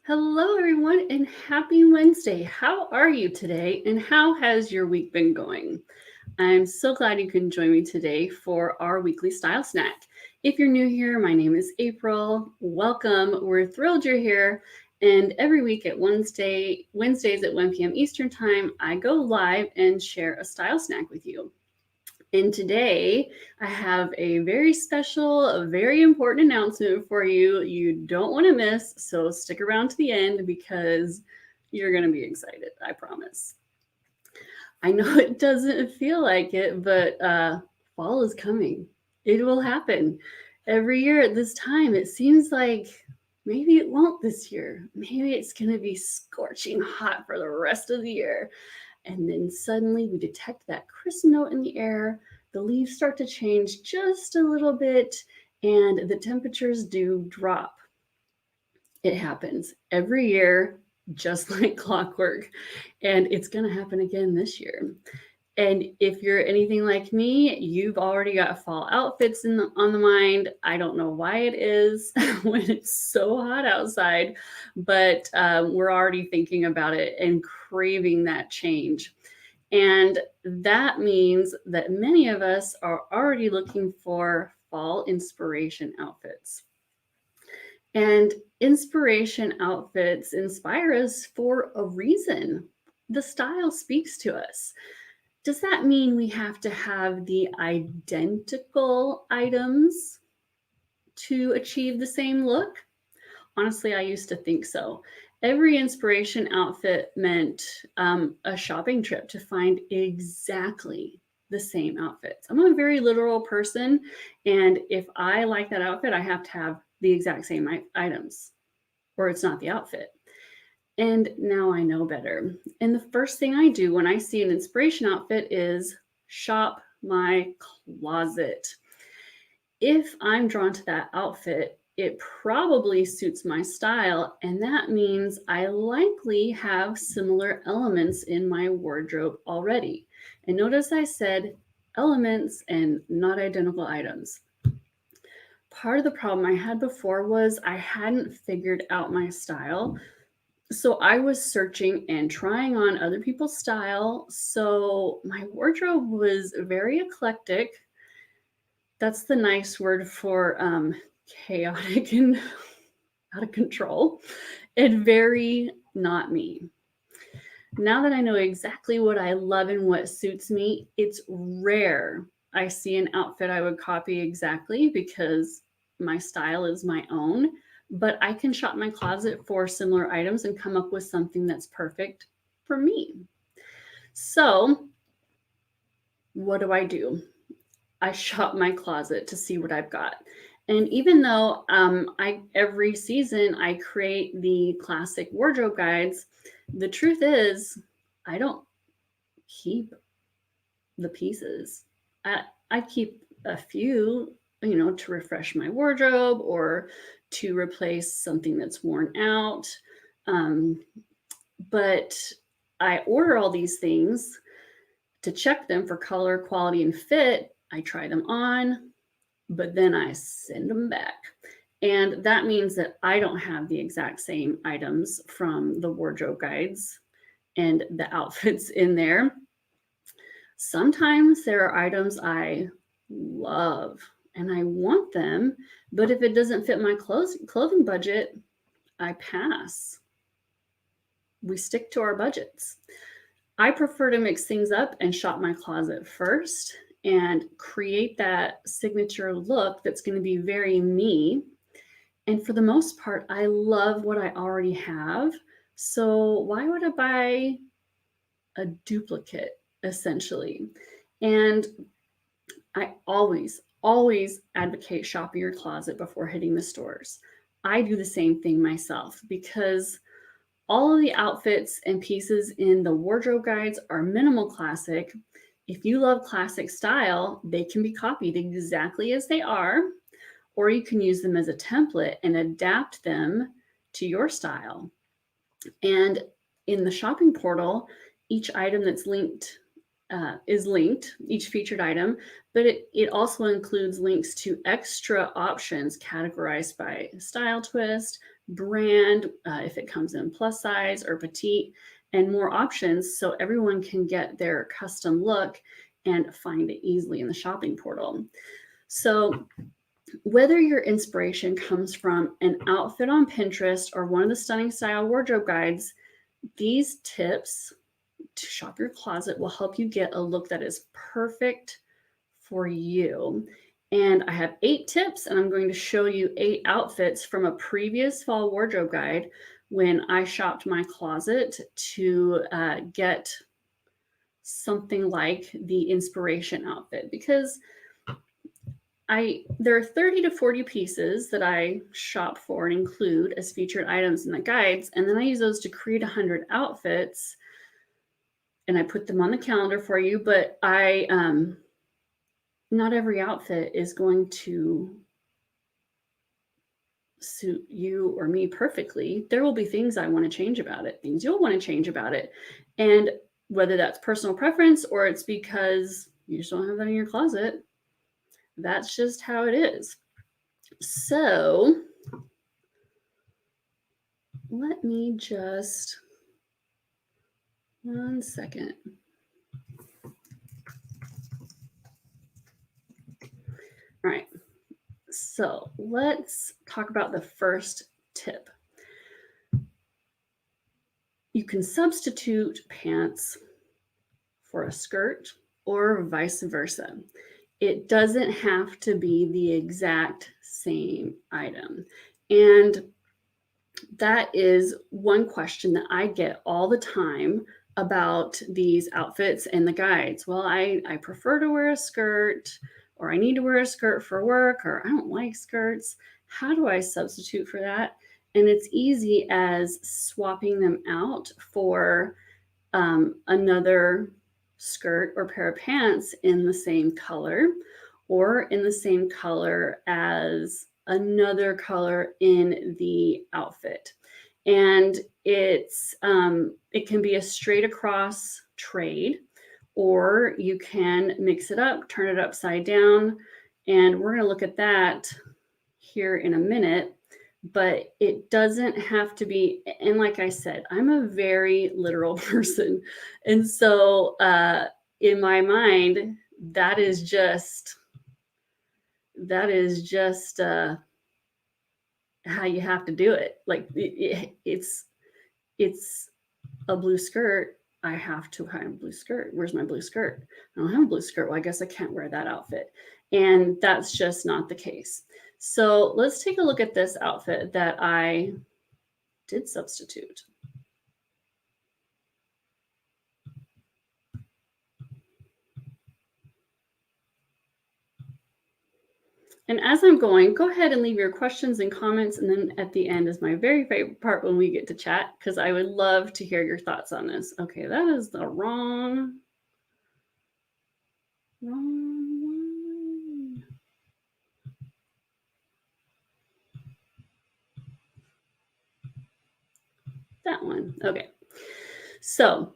Hello, everyone, and happy Wednesday. How are you today, and how has your week been going? I'm so glad you can join me today for our weekly style snack. If you're new here, my name is April. Welcome. We're thrilled you're here. And every week at Wednesdays at 1 p.m. Eastern Time, I go live and share a style snack with you. And today I have a very special, a very important announcement for you. You don't want to miss, so stick around to the end because you're going to be excited, I promise. I know it doesn't feel like it, but fall is coming. It will happen. Every year at this time, it seems like maybe it won't this year. Maybe it's going to be scorching hot for the rest of the year. And then suddenly we detect that crisp note in the air. The leaves start to change just a little bit, and the temperatures do drop. It happens every year, just like clockwork. And it's going to happen again this year. And if you're anything like me, you've already got fall outfits on the mind. I don't know why it is when it's so hot outside, but we're already thinking about it and craving that change. And that means that many of us are already looking for fall inspiration outfits. And inspiration outfits inspire us for a reason. The style speaks to us. Does that mean we have to have the identical items to achieve the same look? Honestly, I used to think so. Every inspiration outfit meant a shopping trip to find exactly the same outfits. I'm a very literal person, and if I like that outfit, I have to have the exact same items, or it's not the outfit. And now I know better. And the first thing I do when I see an inspiration outfit is shop my closet. If I'm drawn to that outfit, it probably suits my style, and that means I likely have similar elements in my wardrobe already. And notice I said elements and not identical items. Part of the problem I had before was I hadn't figured out my style. So I was searching and trying on other people's style. So my wardrobe was very eclectic. That's the nice word for chaotic and out of control, and very not me. Now that I know exactly what I love and what suits me, it's rare I see an outfit I would copy exactly because my style is my own, but I can shop my closet for similar items and come up with something that's perfect for me. So, what do? I shop my closet to see what I've got. And even though I every season I create the classic wardrobe guides, the truth is I don't keep the pieces. I keep a few, to refresh my wardrobe or to replace something that's worn out. Um, but I order all these things to check them for color, quality, and fit. I try them on, but then I send them back. And that means that I don't have the exact same items from the wardrobe guides and the outfits in there. Sometimes there are items I love and I want them, but if it doesn't fit my clothing budget, I pass. We stick to our budgets. I prefer to mix things up and shop my closet first and create that signature look that's going to be very me. And for the most part, I love what I already have. So why would I buy a duplicate, essentially? And I always advocate shopping your closet before hitting the stores. I do the same thing myself because all of the outfits and pieces in the wardrobe guides are minimal classic. If you love classic style, they can be copied exactly as they are, or you can use them as a template and adapt them to your style. And in the shopping portal, each item that's linked is linked, each featured item, but it also includes links to extra options categorized by style twist, brand, if it comes in plus size or petite, and more options so everyone can get their custom look and find it easily in the shopping portal. So whether your inspiration comes from an outfit on Pinterest or one of the stunning style wardrobe guides, these tips to shop your closet will help you get a look that is perfect for you. And I have 8 tips, and I'm going to show you 8 outfits from a previous fall wardrobe guide when I shopped my closet to get something like the inspiration outfit, because there are 30 to 40 pieces that I shop for and include as featured items in the guides, and then I use those to create 100 outfits, and I put them on the calendar for you. But not every outfit is going to suit you or me perfectly. There will be things I want to change about it, things you'll want to change about it, and whether that's personal preference or it's because you just don't have that in your closet, that's just how it is. So let me just, one second. All right, so let's talk about the first tip. You can substitute pants for a skirt or vice versa. It doesn't have to be the exact same item. And that is one question that I get all the time about these outfits and the guides. Well, I prefer to wear a skirt, or I need to wear a skirt for work, or I don't like skirts. How do I substitute for that? And it's easy as swapping them out for another skirt or pair of pants in the same color, or in the same color as another color in the outfit. And it can be a straight across trade, or you can mix it up, turn it upside down, and we're going to look at that here in a minute. But it doesn't have to be, and like I said, I'm a very literal person, and so in my mind, that is just how you have to do it. Like it's a blue skirt. I have to have a blue skirt. Where's my blue skirt? I don't have a blue skirt. Well, I guess I can't wear that outfit. And that's just not the case. So let's take a look at this outfit that I did substitute. And as I'm going, go ahead and leave your questions and comments. And then at the end is my very favorite part when we get to chat, because I would love to hear your thoughts on this. Okay, that is the wrong one. That one. Okay. So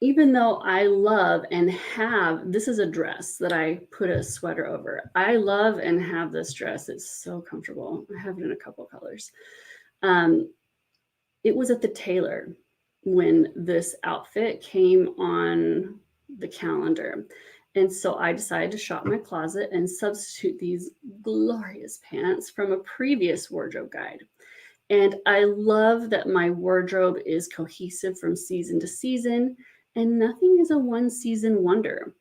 even though I love and have, this is a dress that I put a sweater over. I love and have this dress. It's so comfortable. I have it in a couple colors. It was at the tailor when this outfit came on the calendar. And so I decided to shop my closet and substitute these glorious pants from a previous wardrobe guide. And I love that my wardrobe is cohesive from season to season, and nothing is a one season wonder.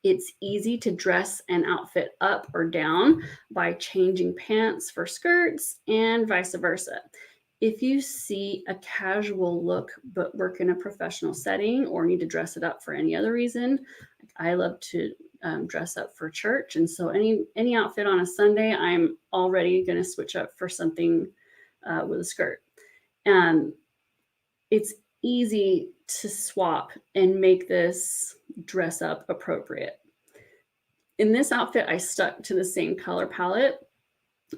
It's easy to dress an outfit up or down by changing pants for skirts and vice versa. If you see a casual look but work in a professional setting, or need to dress it up for any other reason, I love to dress up for church. And so any outfit on a Sunday, I'm already going to switch up for something with a skirt. It's easy to swap and make this dress up appropriate. In this outfit, I stuck to the same color palette,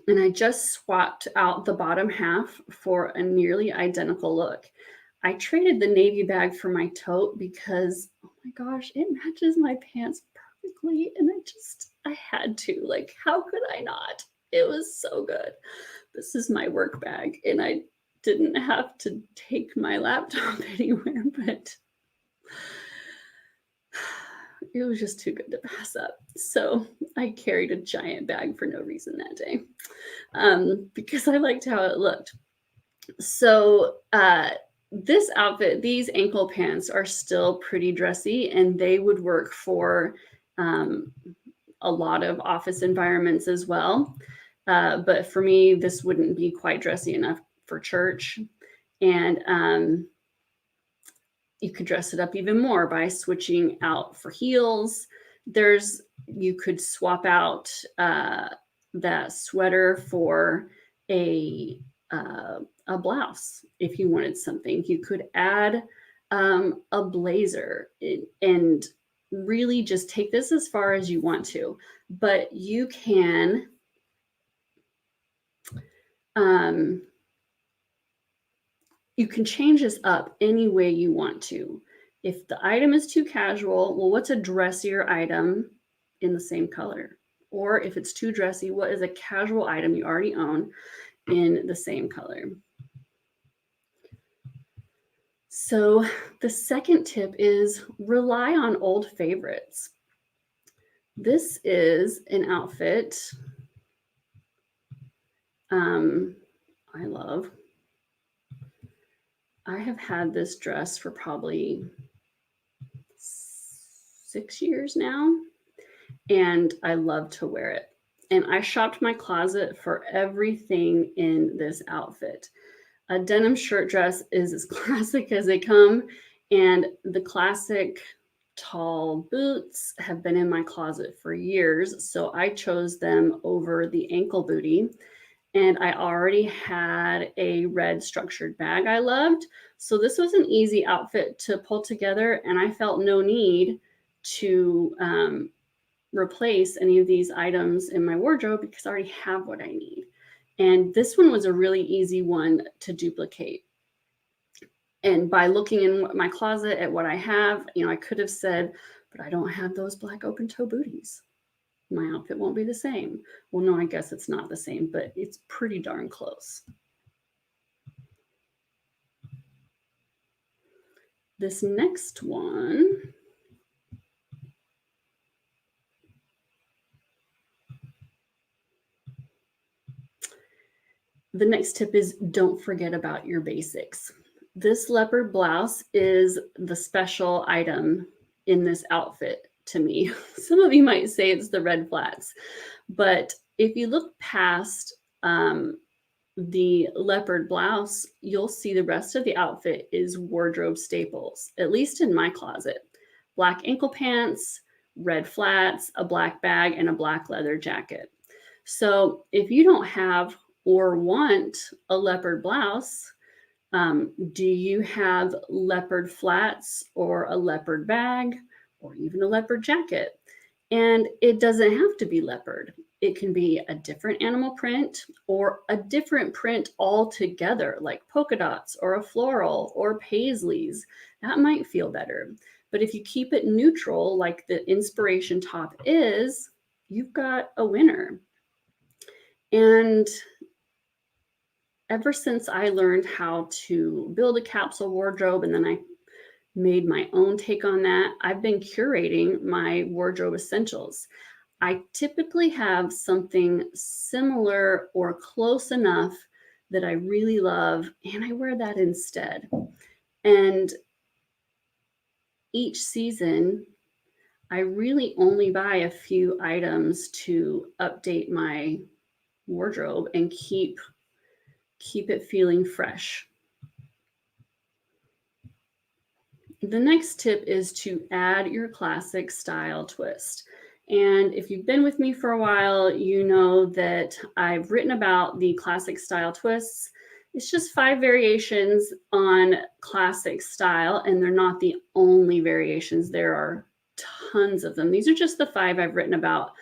and I just swapped out the bottom half for a nearly identical look. I traded the navy bag for my tote because, oh my gosh, it matches my pants perfectly. And I had to. Like, how could I not? It was so good. This is my work bag, and I didn't have to take my laptop anywhere, but it was just too good to pass up. So I carried a giant bag for no reason that day because I liked how it looked. So this outfit, these ankle pants are still pretty dressy, and they would work for a lot of office environments as well. But for me, this wouldn't be quite dressy enough for church. And you could dress it up even more by switching out for heels. You could swap out that sweater for a blouse if you wanted something. You could add a blazer and really just take this as far as you want to. But you can change this up any way you want to. If the item is too casual, well, what's a dressier item in the same color? Or if it's too dressy, what is a casual item you already own in the same color? So the second tip is rely on old favorites. This is an outfit I love. I have had this dress for probably 6 years now, and I love to wear it. And I shopped my closet for everything in this outfit. A denim shirt dress is as classic as they come, and the classic tall boots have been in my closet for years, so I chose them over the ankle bootie. And I already had a red structured bag I loved. So this was an easy outfit to pull together, and I felt no need to replace any of these items in my wardrobe because I already have what I need. And this one was a really easy one to duplicate. And by looking in my closet at what I have, I could have said, but I don't have those black open toe booties. My outfit won't be the same. Well, no, I guess it's not the same, but it's pretty darn close. This next one, the next tip is don't forget about your basics. This leopard blouse is the special item in this outfit to me. Some of you might say it's the red flats, but if you look past the leopard blouse, you'll see the rest of the outfit is wardrobe staples, at least in my closet. Black ankle pants, red flats, a black bag, and a black leather jacket. So if you don't have or want a leopard blouse, do you have leopard flats or a leopard bag or even a leopard jacket? And it doesn't have to be leopard. It can be a different animal print or a different print altogether, like polka dots or a floral or paisleys. That might feel better. But if you keep it neutral, like the inspiration top is, you've got a winner. And ever since I learned how to build a capsule wardrobe and then I made my own take on that, I've been curating my wardrobe essentials. I typically have something similar or close enough that I really love, and I wear that instead. And each season, I really only buy a few items to update my wardrobe and keep it feeling fresh. The next tip is to add your classic style twist. And if you've been with me for a while, you know that I've written about the classic style twists. It's just 5 variations on classic style, and they're not the only variations. There are tons of them. These are just the 5 I've written about.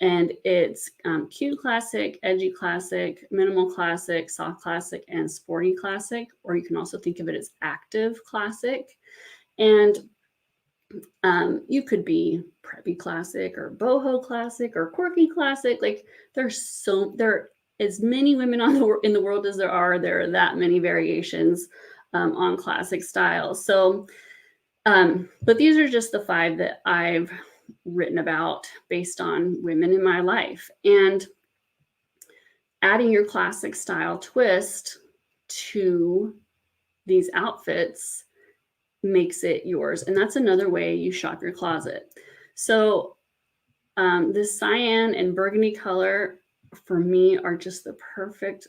And it's cute classic, edgy classic, minimal classic, soft classic, and sporty classic. Or you can also think of it as active classic. And you could be preppy classic or boho classic or quirky classic. Like there are as many women in the world as there are that many variations on classic styles. So, but these are just the 5 that I've written about based on women in my life. And adding your classic style twist to these outfits makes it yours. And that's another way you shop your closet. So this cyan and burgundy color for me are just the perfect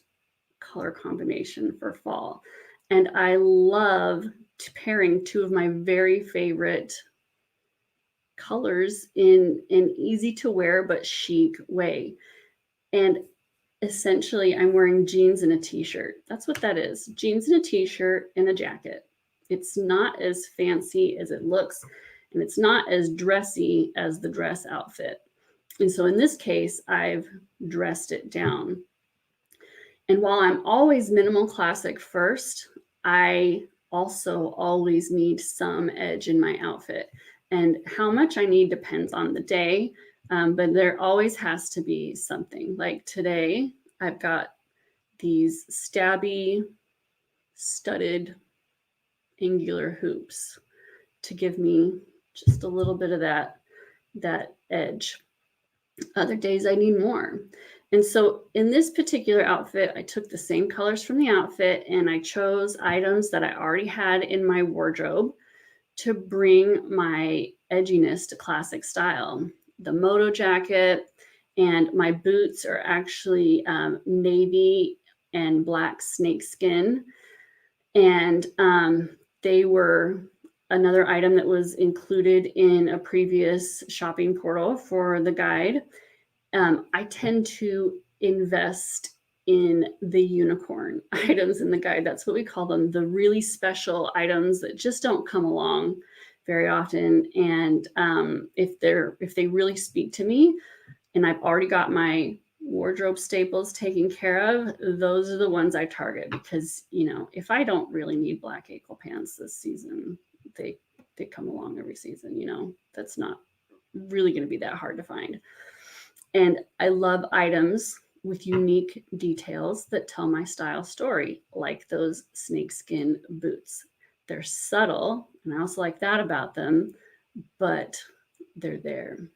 color combination for fall. And I love pairing 2 of my very favorite colors in an easy to wear but chic way. And essentially I'm wearing jeans and a t-shirt. That's what that is. Jeans and a t-shirt and a jacket. It's not as fancy as it looks, and it's not as dressy as the dress outfit. And so in this case, I've dressed it down. And while I'm always minimal classic first, I also always need some edge in my outfit. And how much I need depends on the day, but there always has to be something. Like today, I've got these stabby, studded, angular hoops to give me just a little bit of that edge. Other days I need more. And so in this particular outfit, I took the same colors from the outfit and I chose items that I already had in my wardrobe to bring my edginess to classic style. The moto jacket and my boots are actually navy and black snakeskin. And they were another item that was included in a previous shopping portal for the guide. I tend to invest in the unicorn items in the guide. That's what we call them, the really special items that just don't come along very often. And if they really speak to me and I've already got my wardrobe staples taken care of, those are the ones I target because, if I don't really need black ankle pants this season, they come along every season, that's not really going to be that hard to find. And I love items with unique details that tell my style story, like those snakeskin boots. They're subtle, and I also like that about them, but they're there.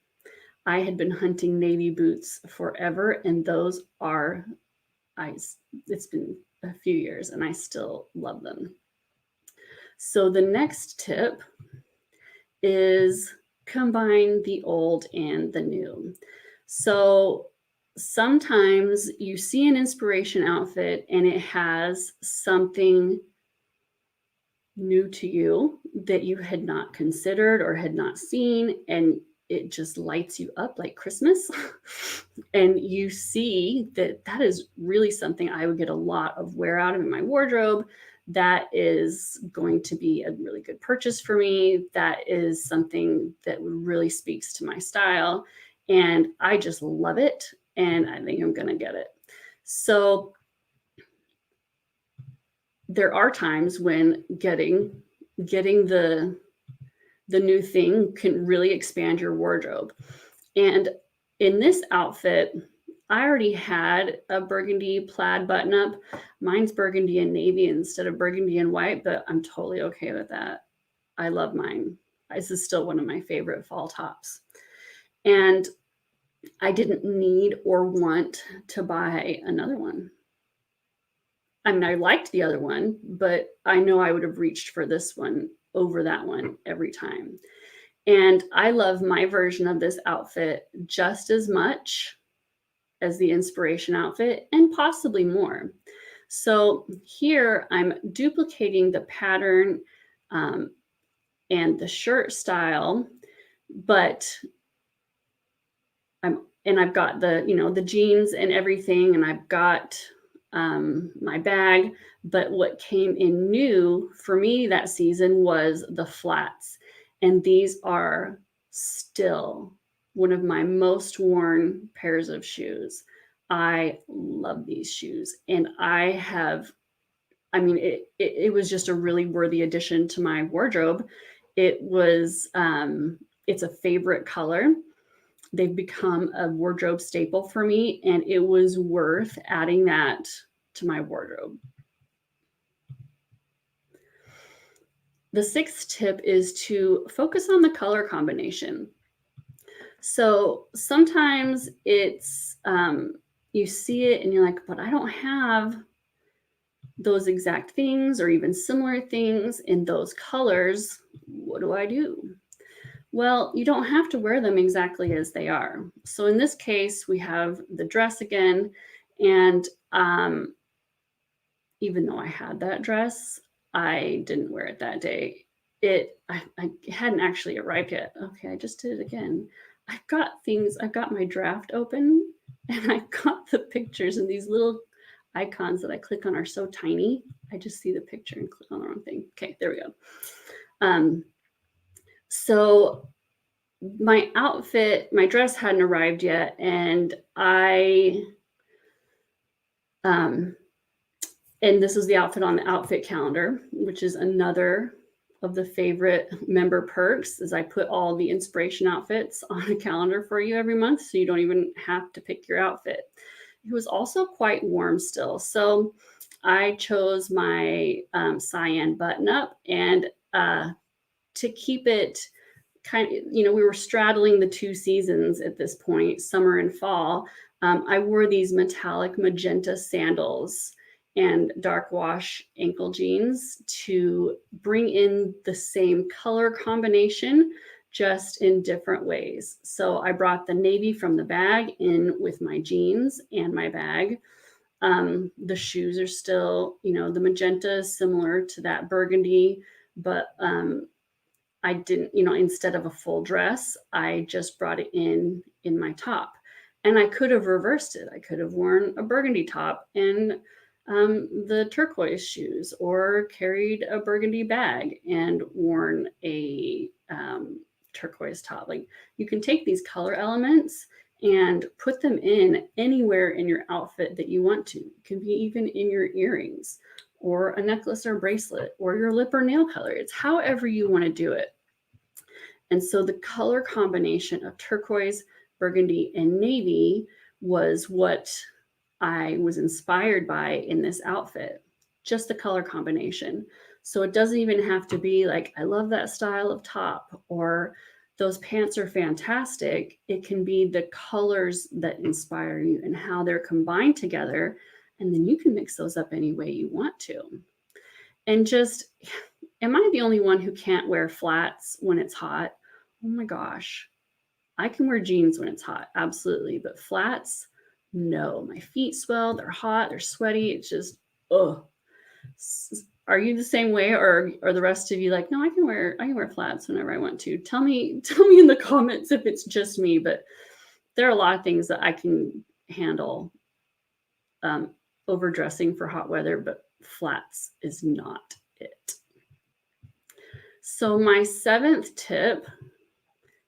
I had been hunting navy boots forever, and those are, it's been a few years, and I still love them. So the next tip is combine the old and the new. So sometimes you see an inspiration outfit and it has something new to you that you had not considered or had not seen, and it just lights you up like Christmas. And you see that is really something I would get a lot of wear out of in my wardrobe. That is going to be a really good purchase for me. That is something that really speaks to my style. And I just love it. And I think I'm going to get it. So there are times when getting the new thing can really expand your wardrobe. And in this outfit, I already had a burgundy plaid button up. Mine's burgundy and navy instead of burgundy and white, but I'm totally okay with that. I love mine. This is still one of my favorite fall tops. And I didn't need or want to buy another one. I mean, I liked the other one, but I know I would have reached for this one over that one every time. And I love my version of this outfit just as much as the inspiration outfit and possibly more. So here I'm duplicating the pattern and the shirt style, but I've got the jeans and everything, and I've got my bag. But what came in new for me that season was the flats. And these are still one of my most worn pairs of shoes. I love these shoes, and it was just a really worthy addition to my wardrobe. It's a favorite color. They've become a wardrobe staple for me, and it was worth adding that to my wardrobe. The sixth tip is to focus on the color combination. So sometimes you see it and you're like, but I don't have those exact things or even similar things in those colors. What do I do? Well, you don't have to wear them exactly as they are. So in this case, we have the dress again. And even though I had that dress, I didn't wear it that day. I hadn't actually arrived yet. Okay, I just did it again. I've got my draft open and I've got the pictures, and these little icons that I click on are so tiny. I just see the picture and click on the wrong thing. Okay, there we go. So my outfit, my dress hadn't arrived yet, and and this is the outfit on the outfit calendar, which is another of the favorite member perks, is I put all the inspiration outfits on a calendar for you every month, so you don't even have to pick your outfit. It was also quite warm still, so I chose my cyan button up, and to keep it kind of, we were straddling the two seasons at this point, summer and fall. I wore these metallic magenta sandals and dark wash ankle jeans to bring in the same color combination, just in different ways. So I brought the navy from the bag in with my jeans and my bag. The shoes are still, the magenta is similar to that burgundy, but I didn't, instead of a full dress, I just brought it in my top. And I could have reversed it. I could have worn a burgundy top and the turquoise shoes, or carried a burgundy bag and worn a turquoise top. Like, you can take these color elements and put them in anywhere in your outfit that you want to. It can be even in your earrings, or a necklace or bracelet, or your lip or nail color. It's however you want to do it. And so the color combination of turquoise, burgundy, and navy was what I was inspired by in this outfit. Just the color combination. So it doesn't even have to be like, I love that style of top, or those pants are fantastic. It can be the colors that inspire you and how they're combined together. And then you can mix those up any way you want to. And just, am I the only one who can't wear flats when it's hot? Oh my gosh. I can wear jeans when it's hot, absolutely. But flats, no. My feet swell, they're hot, they're sweaty. It's just, ugh. Are you the same way, or are the rest of you like, no, I can wear flats whenever I want to? Tell me in the comments if it's just me, but there are a lot of things that I can handle overdressing for hot weather, but flats is not it. So my seventh tip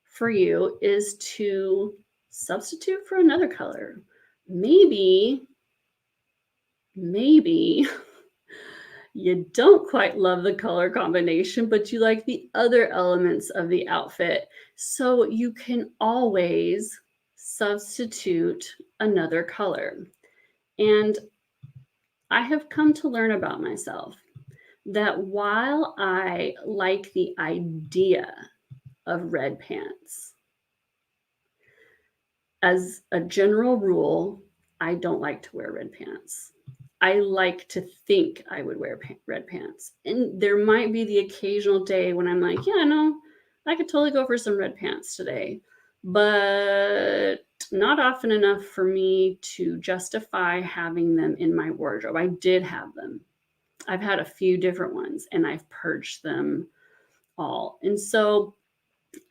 for you is to substitute for another color. Maybe you don't quite love the color combination, but you like the other elements of the outfit. So you can always substitute another color. And I have come to learn about myself that while I like the idea of red pants, as a general rule, I don't like to wear red pants. I like to think I would wear red pants. And there might be the occasional day when I'm like, yeah, no, I could totally go for some red pants today. But not often enough for me to justify having them in my wardrobe. I did have them. I've had a few different ones, and I've purged them all. And so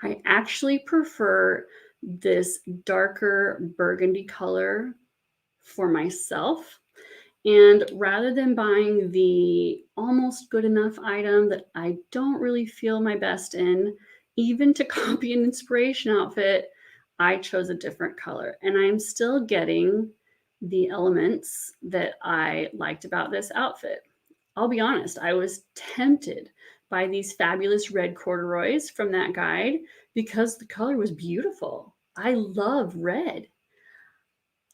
I actually prefer this darker burgundy color for myself. And rather than buying the almost good enough item that I don't really feel my best in, even to copy an inspiration outfit, I chose a different color, and I'm still getting the elements that I liked about this outfit. I'll be honest, I was tempted by these fabulous red corduroys from that guide because the color was beautiful. I love red.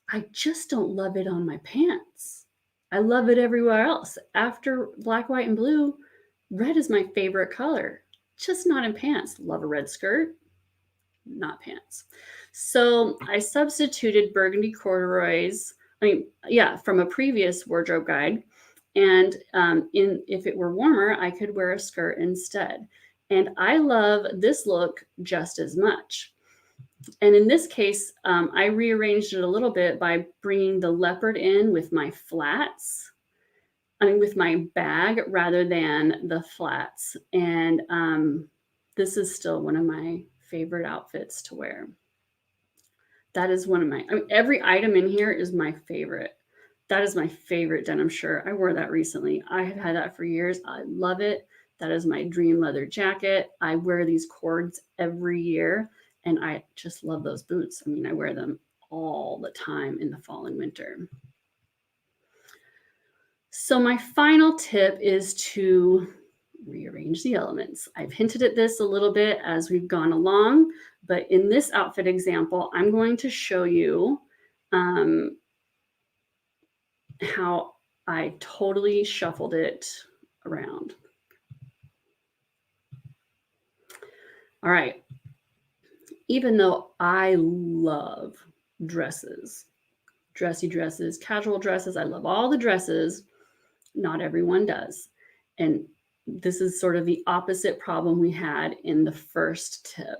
I just don't love it on my pants. I love it everywhere else. After black, white, and blue, red is my favorite color, just not in pants. Love a red skirt, not pants. So I substituted burgundy corduroys, from a previous wardrobe guide. And if it were warmer, I could wear a skirt instead. And I love this look just as much. And in this case, I rearranged it a little bit by bringing the leopard in with my flats. With my bag rather than the flats. And this is still one of my favorite outfits to wear. That is one of my, every item in here is my favorite. That is my favorite denim shirt. I wore that recently. I have had that for years. I love it. That is my dream leather jacket. I wear these cords every year, and I just love those boots. I wear them all the time in the fall and winter. So my final tip is to rearrange the elements. I've hinted at this a little bit as we've gone along, but in this outfit example, I'm going to show you how I totally shuffled it around. All right. Even though I love dresses, dressy dresses, casual dresses, I love all the dresses, not everyone does. And this is sort of the opposite problem we had in the first tip.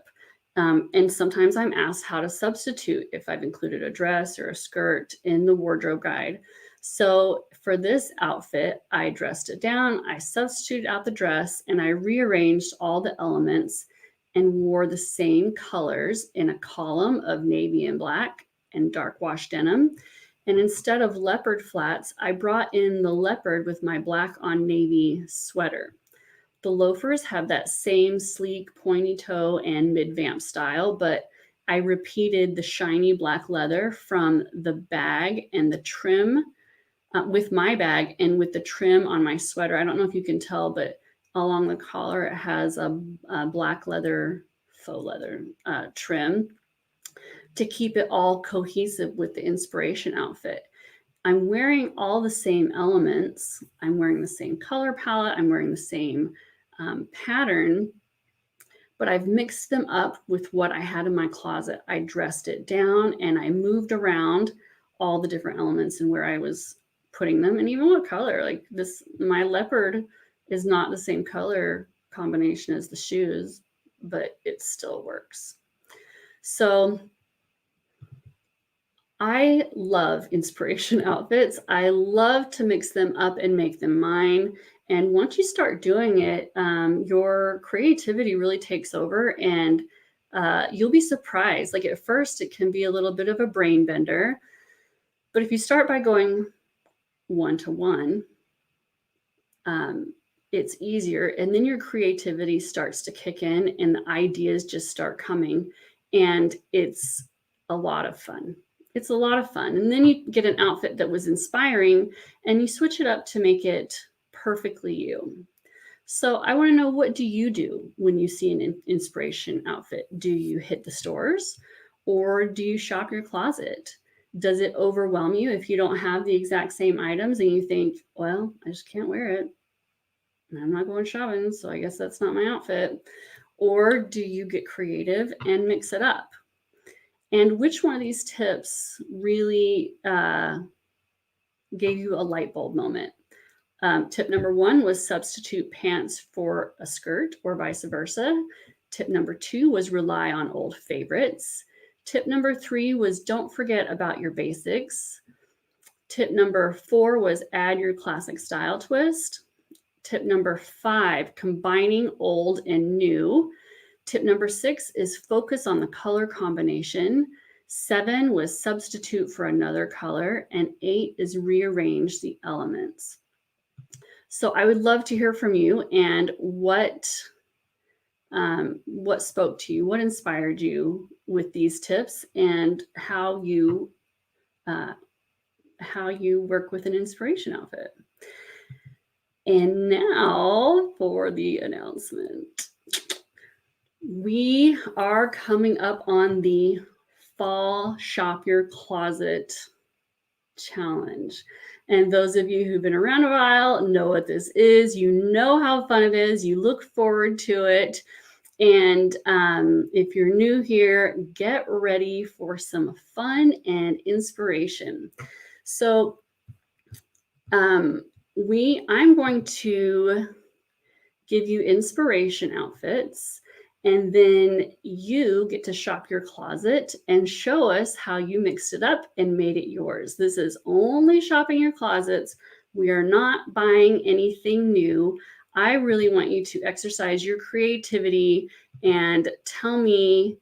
And sometimes I'm asked how to substitute if I've included a dress or a skirt in the wardrobe guide. So for this outfit, I dressed it down, I substituted out the dress, and I rearranged all the elements and wore the same colors in a column of navy and black and dark wash denim. And instead of leopard flats, I brought in the leopard with my black on navy sweater. The loafers have that same sleek pointy toe and mid-vamp style, but I repeated the shiny black leather from the bag and the trim with my bag and with the trim on my sweater. I don't know if you can tell, but along the collar, it has a black leather, faux leather trim to keep it all cohesive with the inspiration outfit. I'm wearing all the same elements. I'm wearing the same color palette. I'm wearing the same pattern, but I've mixed them up with what I had in my closet. I dressed it down and I moved around all the different elements and where I was putting them, and even what color. Like this, my leopard is not the same color combination as the shoes, but it still works. So I love inspiration outfits. I love to mix them up and make them mine. And once you start doing it, your creativity really takes over, and you'll be surprised. Like at first, it can be a little bit of a brain bender, but if you start by going one-to-one, it's easier. And then your creativity starts to kick in and the ideas just start coming. And it's a lot of fun. It's a lot of fun. And then you get an outfit that was inspiring and you switch it up to make it perfectly you. So I want to know, what do you do when you see an inspiration outfit? Do you hit the stores or do you shop your closet? Does it overwhelm you if you don't have the exact same items and you think, well, I just can't wear it? I'm not going shopping, so I guess that's not my outfit. Or do you get creative and mix it up? And which one of these tips really gave you a light bulb moment? Tip number 1 was substitute pants for a skirt or vice versa. Tip number 2 was rely on old favorites. Tip number 3 was don't forget about your basics. Tip number 4 was add your classic style twist. Tip number 5, combining old and new. Tip number 6 is focus on the color combination. 7 was substitute for another color. And 8 is rearrange the elements. So I would love to hear from you and what what spoke to you, what inspired you with these tips, and how you work with an inspiration outfit. And now for the announcement. We are coming up on the Fall Shop Your Closet Challenge. And those of you who've been around a while know what this is. You know how fun it is. You look forward to it. And if you're new here, get ready for some fun and inspiration. So I'm going to give you inspiration outfits, and then you get to shop your closet and show us how you mixed it up and made it yours. This is only shopping your closets. We are not buying anything new. I really want you to exercise your creativity and tell me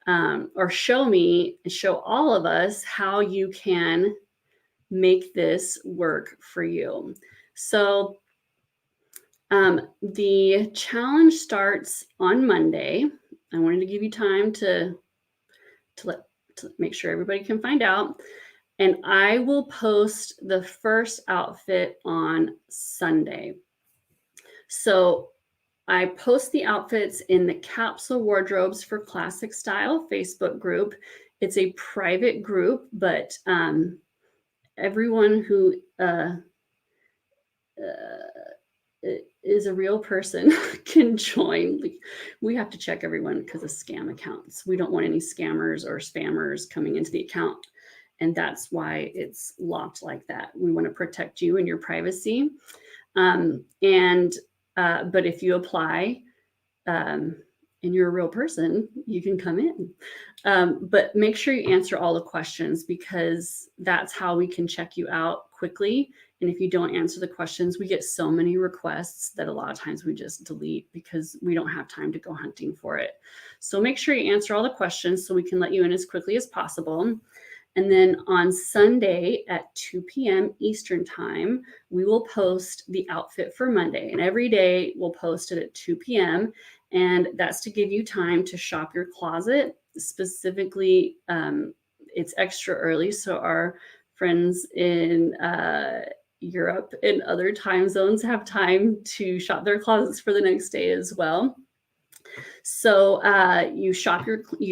or show me and show all of us how you can make this work for you. So the challenge starts on Monday. I wanted to give you time to make sure everybody can find out. And I will post the first outfit on Sunday. So I post the outfits in the Capsule Wardrobes for Classic Style Facebook group. It's a private group, but everyone who is a real person can join. We have to check everyone because of scam accounts. We don't want any scammers or spammers coming into the account. And that's why it's locked like that. We want to protect you and your privacy. But if you apply and you're a real person, you can come in. But make sure you answer all the questions, because that's how we can check you out quickly. And if you don't answer the questions, we get so many requests that a lot of times we just delete because we don't have time to go hunting for it. So make sure you answer all the questions so we can let you in as quickly as possible. And then on Sunday at 2 p.m. Eastern time, we will post the outfit for Monday. And every day we'll post it at 2 p.m. And that's to give you time to shop your closet. Specifically, it's extra early, so our friends in Europe and other time zones have time to shop their closets for the next day as well. So you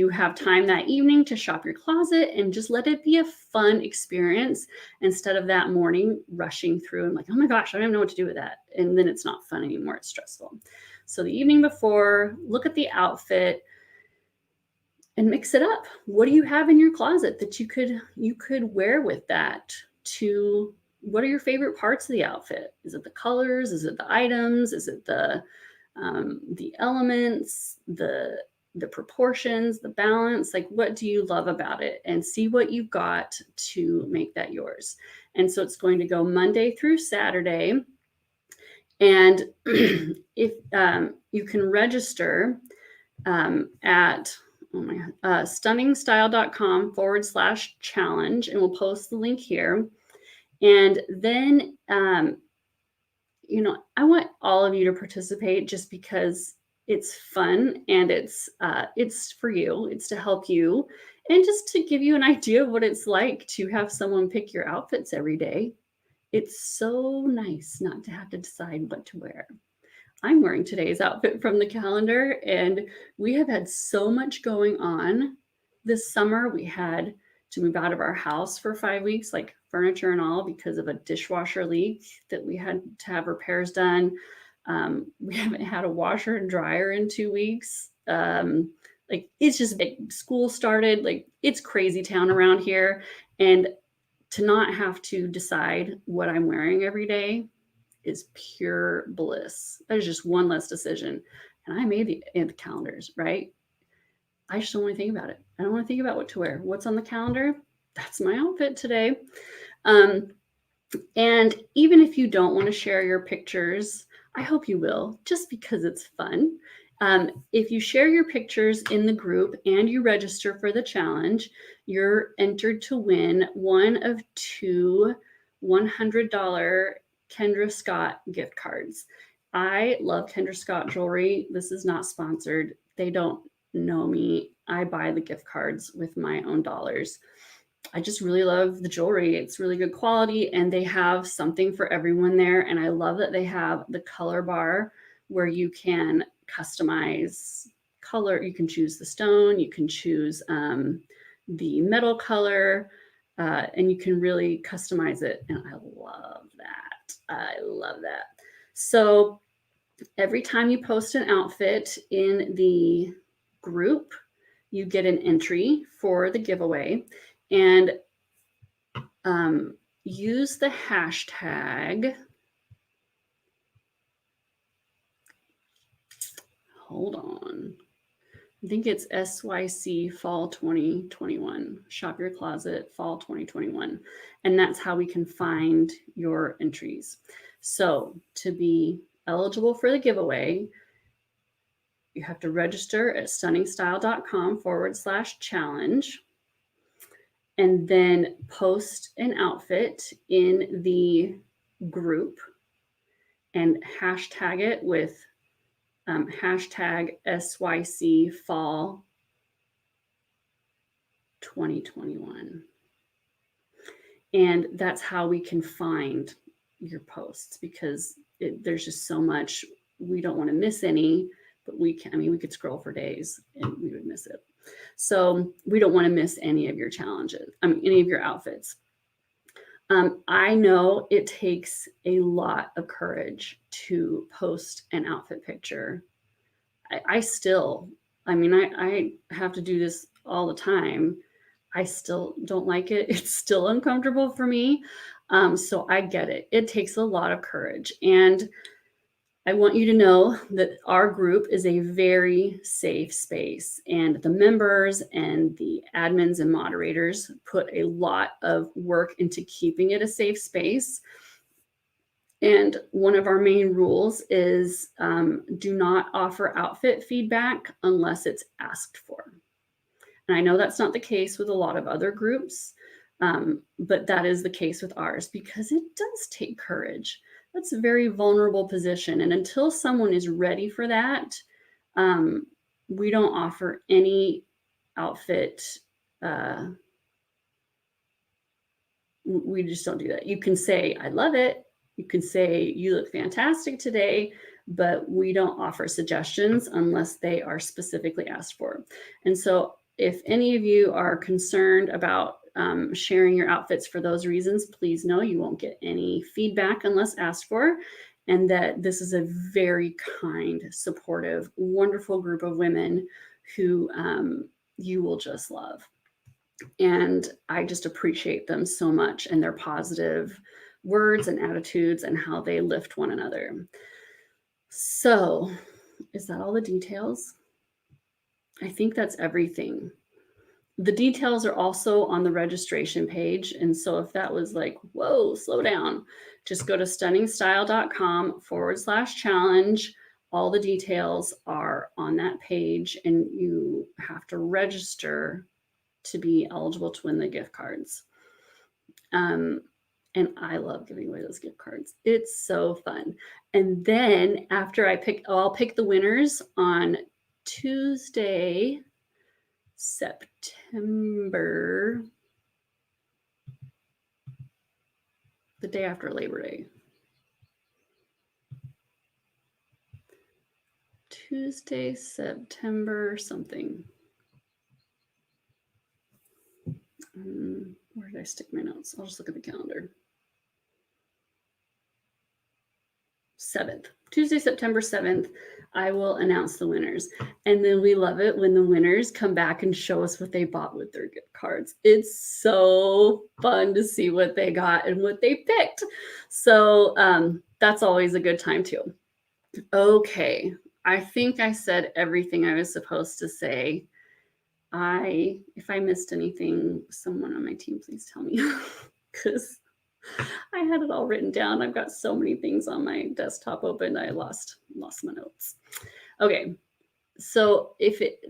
have time that evening to shop your closet and just let it be a fun experience instead of that morning rushing through and like, oh my gosh, I don't even know what to do with that. And then it's not fun anymore. It's stressful. So the evening before, look at the outfit and mix it up. What do you have in your closet that you could wear with that? What are your favorite parts of the outfit? Is it the colors? Is it the items? Is it the elements, the proportions, the balance? Like, what do you love about it? And see what you've got to make that yours. And so it's going to go Monday through Saturday. And if you can register at stunningstyle.com/challenge, and we'll post the link here. And then I want all of you to participate just because it's fun and it's for you. It's to help you and just to give you an idea of what it's like to have someone pick your outfits every day. It's so nice not to have to decide what to wear. I'm wearing today's outfit from the calendar, and we have had so much going on this summer. We had to move out of our house for 5 weeks, like furniture and all, because of a dishwasher leak that we had to have repairs done. We haven't had a washer and dryer in 2 weeks. It's just like school started, like it's crazy town around here. And to not have to decide what I'm wearing every day is pure bliss. That is just one less decision. And I made the calendars, right? I just don't want to think about it. I don't want to think about what to wear. What's on the calendar? That's my outfit today. And even if you don't want to share your pictures, I hope you will, just because it's fun. If you share your pictures in the group and you register for the challenge, you're entered to win one of 2 $100 Kendra Scott gift cards. I love Kendra Scott jewelry. This is not sponsored. They don't know me. I buy the gift cards with my own dollars. I just really love the jewelry. It's really good quality, and they have something for everyone there. And I love that they have the color bar where you can customize color. You can choose the stone, you can choose the metal color, and you can really customize it. And I love that. I love that. So every time you post an outfit in the group, you get an entry for the giveaway. And use the hashtag. Hold on. I think it's SYC Fall 2021. Shop Your Closet Fall 2021. And that's how we can find your entries. So to be eligible for the giveaway, you have to register at stunningstyle.com/challenge. And then post an outfit in the group and hashtag it with hashtag SYC Fall 2021. And that's how we can find your posts, because there's just so much. We don't want to miss any, but we could scroll for days and we would miss it. So we don't want to miss any of your challenges, any of your outfits. I know it takes a lot of courage to post an outfit picture. I have to do this all the time. I still don't like it. It's still uncomfortable for me. So I get it. It takes a lot of courage. And I want you to know that our group is a very safe space, and the members and the admins and moderators put a lot of work into keeping it a safe space. And one of our main rules is do not offer outfit feedback unless it's asked for. And I know that's not the case with a lot of other groups, but that is the case with ours, because it does take courage. That's a very vulnerable position. And until someone is ready for that, we don't offer any outfit. We just don't do that. You can say, I love it. You can say, you look fantastic today, but we don't offer suggestions unless they are specifically asked for. And so if any of you are concerned about sharing your outfits for those reasons, please know you won't get any feedback unless asked for, and that this is a very kind, supportive, wonderful group of women who you will just love. And I just appreciate them so much, and their positive words and attitudes and how they lift one another. So is that all the details? I think that's everything. The details are also on the registration page. And so if that was like, whoa, slow down, just go to stunningstyle.com/challenge. All the details are on that page, and you have to register to be eligible to win the gift cards. And I love giving away those gift cards. It's so fun. And then after I'll pick the winners on Tuesday, September, the day after Labor Day. Tuesday, September something. Where did I stick my notes? I'll just look at the calendar. 7th, Tuesday, September 7th, I will announce the winners. And then we love it when the winners come back and show us what they bought with their gift cards. It's so fun to see what they got and what they picked. So that's always a good time too. Okay, I think I said everything I was supposed to say. If I missed anything, someone on my team, please tell me, because I had it all written down. I've got so many things on my desktop open. I lost my notes. Okay, so if it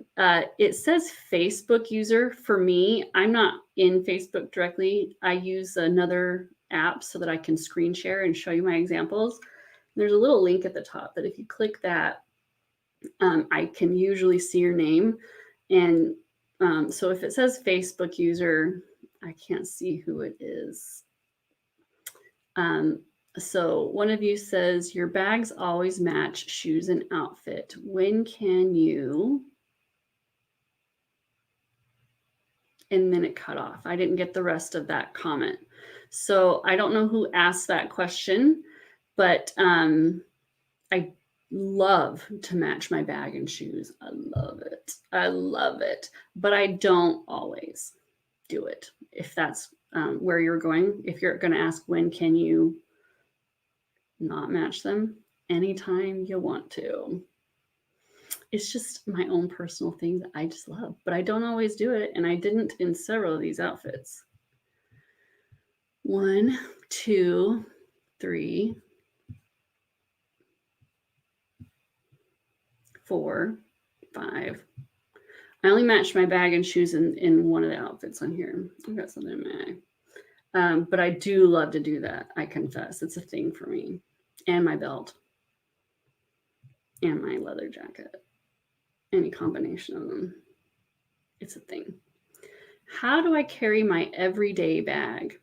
says Facebook user for me, I'm not in Facebook directly. I use another app so that I can screen share and show you my examples. There's a little link at the top that if you click that, I can usually see your name. And so if it says Facebook user, I can't see who it is. So one of you says, your bags always match shoes and outfit. When can you? And then it cut off. I didn't get the rest of that comment. So I don't know who asked that question, but I love to match my bag and shoes. I love it. I love it. But I don't always do it. If that's where you're going, if you're going to ask when can you not match them, anytime you want to. It's just my own personal thing that I just love, but I don't always do it. And I didn't in several of these outfits. 1, 2, 3, 4, 5. I only matched my bag and shoes in one of the outfits on here. I've got something in my eye. But I do love to do that. I confess. It's a thing for me. And my belt. And my leather jacket. Any combination of them. It's a thing. How do I carry my everyday bag?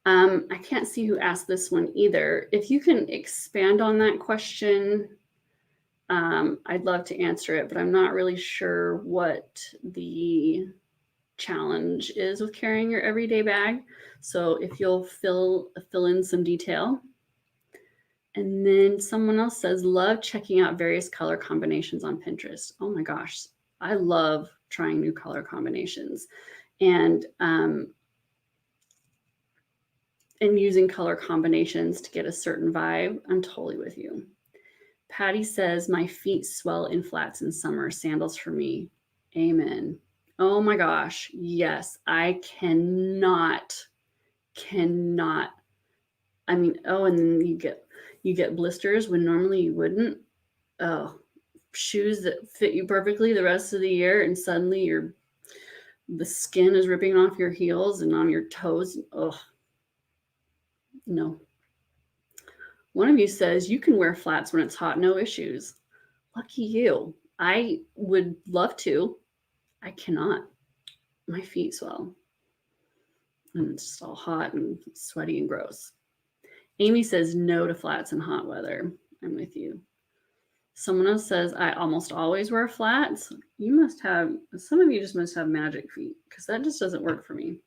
I can't see who asked this one either. If you can expand on that question, I'd love to answer it, but I'm not really sure what the challenge is with carrying your everyday bag. So if you'll fill in some detail. And then someone else says, love checking out various color combinations on Pinterest. Oh my gosh, I love trying new color combinations and using color combinations to get a certain vibe. I'm totally with you. Patty says, my feet swell in flats in summer. Sandals for me. Amen. Oh my gosh. Yes, I cannot. I mean, oh, and then you get blisters when normally you wouldn't. Oh, shoes that fit you perfectly the rest of the year, and suddenly the skin is ripping off your heels and on your toes. Oh, no. One of you says you can wear flats when it's hot, no issues. Lucky you. I would love to. I cannot. My feet swell. And it's just all hot and sweaty and gross. Amy says no to flats in hot weather. I'm with you. Someone else says I almost always wear flats. Some of you just must have magic feet because that just doesn't work for me.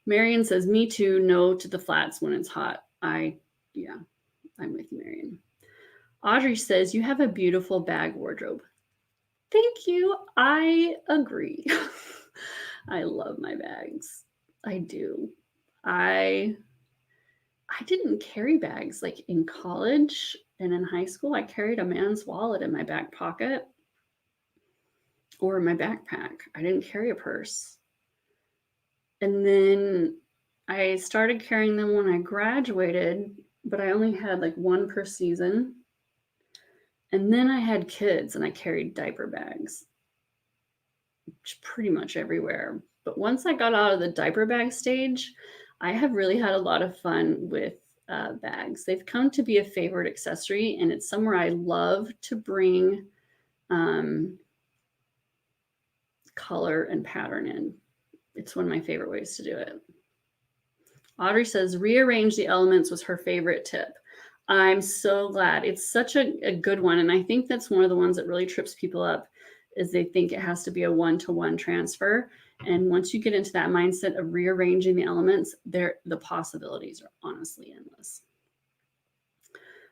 Marion says me too, no to the flats when it's hot. I'm with you, Marion. Audrey says you have a beautiful bag wardrobe. Thank you. I agree. I love my bags. I do. I didn't carry bags like in college and in high school. I carried a man's wallet in my back pocket or in my backpack. I didn't carry a purse. And then I started carrying them when I graduated, but I only had like one per season. And then I had kids and I carried diaper bags pretty much everywhere. But once I got out of the diaper bag stage, I have really had a lot of fun with bags. They've come to be a favorite accessory, and it's somewhere I love to bring color and pattern in. It's one of my favorite ways to do it. Audrey says rearrange the elements was her favorite tip. I'm so glad. It's such a good one. And I think that's one of the ones that really trips people up is they think it has to be a one-to-one transfer. And once you get into that mindset of rearranging the elements, the possibilities are honestly endless.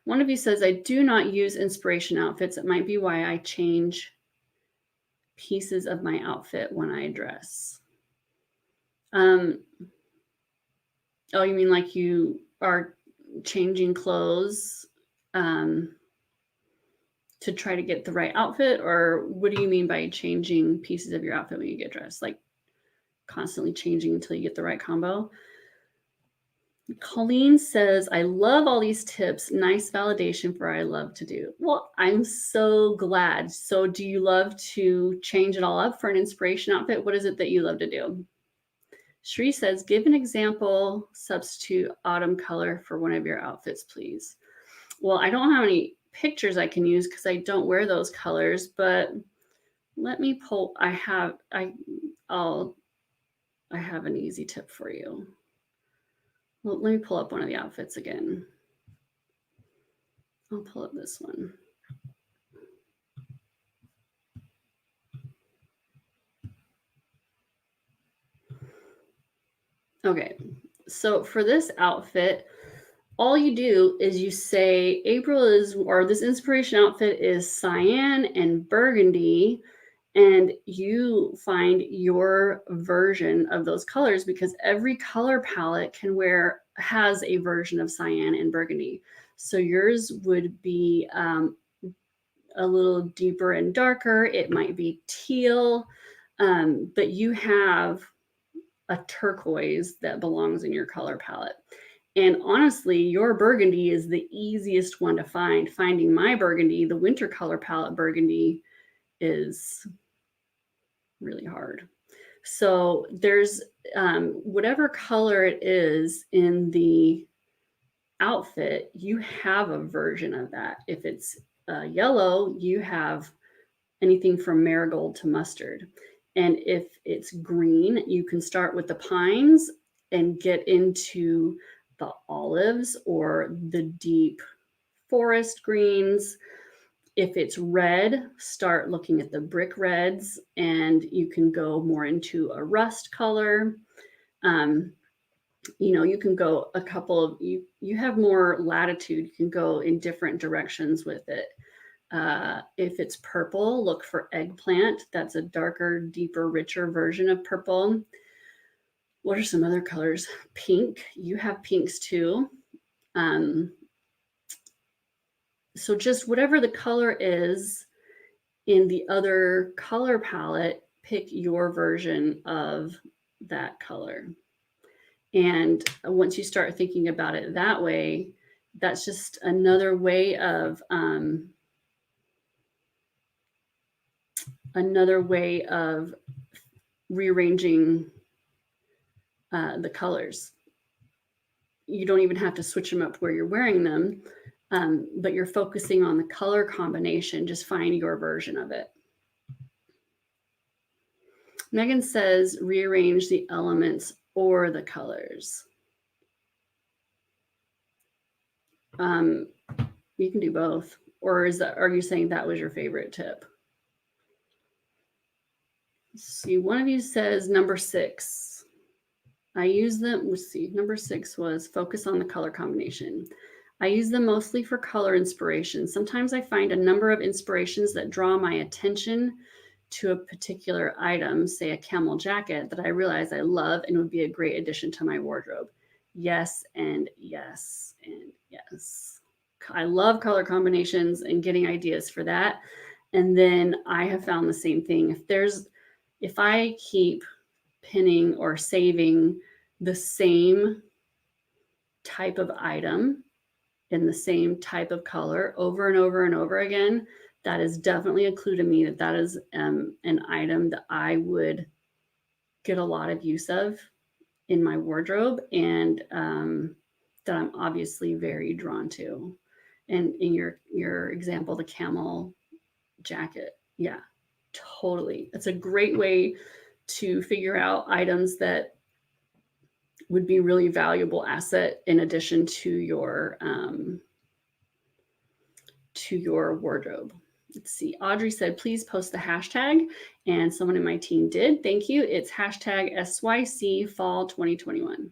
One of you says, I do not use inspiration outfits. It might be why I change pieces of my outfit when I dress. Oh, you mean like you are changing clothes to try to get the right outfit? Or what do you mean by changing pieces of your outfit when you get dressed? Like constantly changing until you get the right combo? Colleen says, I love all these tips. Nice validation for what I love to do. Well, I'm so glad. So do you love to change it all up for an inspiration outfit? What is it that you love to do? Shree says, give an example substitute autumn color for one of your outfits, please. Well, I don't have any pictures I can use because I don't wear those colors, but let me pull. I have an easy tip for you. Well, let me pull up one of the outfits again. I'll pull up this one. Okay, so for this outfit, all you do is you say this inspiration outfit is cyan and burgundy, and you find your version of those colors because every color palette has a version of cyan and burgundy. So yours would be a little deeper and darker. It might be teal, but you have a turquoise that belongs in your color palette. And honestly, your burgundy is the easiest one to find. Finding my burgundy, the winter color palette burgundy, is really hard. So there's whatever color it is in the outfit, you have a version of that. If it's yellow, you have anything from marigold to mustard. And if it's green, you can start with the pines and get into the olives or the deep forest greens. If it's red, start looking at the brick reds, and you can go more into a rust color. You can go you have more latitude. You can go in different directions with it. If it's purple, look for eggplant. That's a darker, deeper, richer version of purple. What are some other colors? Pink. You have pinks too. So just whatever the color is in the other color palette, pick your version of that color. And once you start thinking about it that way, that's just another way of rearranging the colors. You don't even have to switch them up where you're wearing them, but you're focusing on the color combination. Just find your version of it. Megan says, rearrange the elements or the colors. You can do both. Or are you saying that was your favorite tip? Let's see, one of you says number 6. I use them. Let's see, number 6 was focus on the color combination. I use them mostly for color inspiration. Sometimes I find a number of inspirations that draw my attention to a particular item, say a camel jacket, that I realize I love and would be a great addition to my wardrobe. Yes, and yes, and yes. I love color combinations and getting ideas for that. And then I have found the same thing. If I keep pinning or saving the same type of item in the same type of color over and over and over again, that is definitely a clue to me that is an item that I would get a lot of use of in my wardrobe, and that I'm obviously very drawn to. And in your example, the camel jacket, yeah, totally. It's a great way to figure out items that would be really valuable asset in addition to your wardrobe. Let's see. Audrey said, please post the hashtag. And someone in my team did. Thank you. It's hashtag SYC Fall 2021.